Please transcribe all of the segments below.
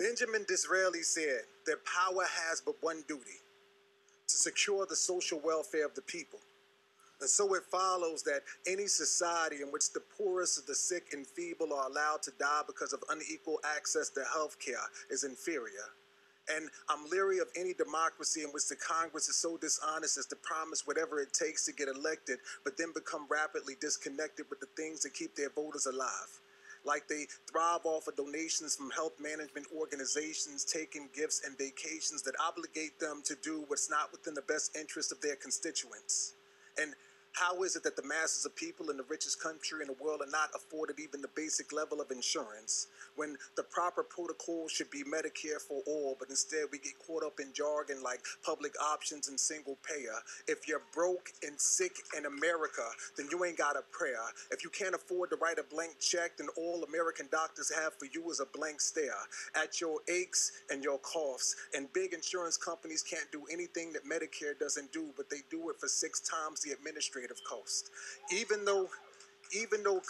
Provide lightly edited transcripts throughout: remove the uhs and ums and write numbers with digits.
Benjamin Disraeli said that power has but one duty: to secure the social welfare of the people. And so it follows that any society in which the poorest of the sick and feeble are allowed to die because of unequal access to health care is inferior. And I'm leery of any democracy in which the Congress is so dishonest as to promise whatever it takes to get elected, but then become rapidly disconnected with the things that keep their voters alive. Like they thrive off of donations from health management organizations, taking gifts and vacations that obligate them to do what's not within the best interest of their constituents. And how is it that the masses of people in the richest country in the world are not afforded even the basic level of insurance, when the proper protocol should be Medicare for all, but instead we get caught up in jargon like public options and single payer? If you're broke and sick in America, then you ain't got a prayer. If you can't afford to write a blank check, then all American doctors have for you is a blank stare at your aches and your coughs. And big insurance companies can't do anything that Medicare doesn't do, but they do it for 6 times the administrative cost. Even though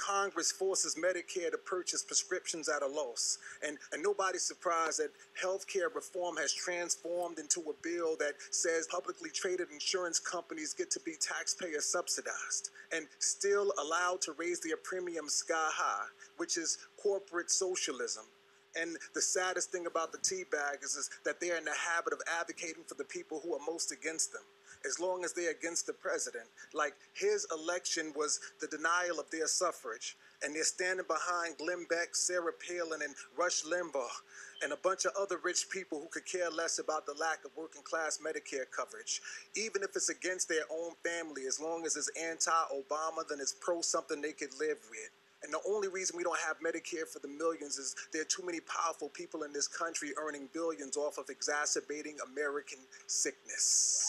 Congress forces Medicare to purchase prescriptions at a loss. And nobody's surprised that healthcare reform has transformed into a bill that says publicly traded insurance companies get to be taxpayer subsidized and still allowed to raise their premiums sky high, which is corporate socialism. And the saddest thing about the tea baggers is that they're in the habit of advocating for the people who are most against them, as long as they're against the president. Like, his election was the denial of their suffrage, and they're standing behind Glenn Beck, Sarah Palin, and Rush Limbaugh, and a bunch of other rich people who could care less about the lack of working-class Medicare coverage. Even if it's against their own family, as long as it's anti-Obama, then it's pro-something they could live with. And the only reason we don't have Medicare for the millions is there are too many powerful people in this country earning billions off of exacerbating American sickness.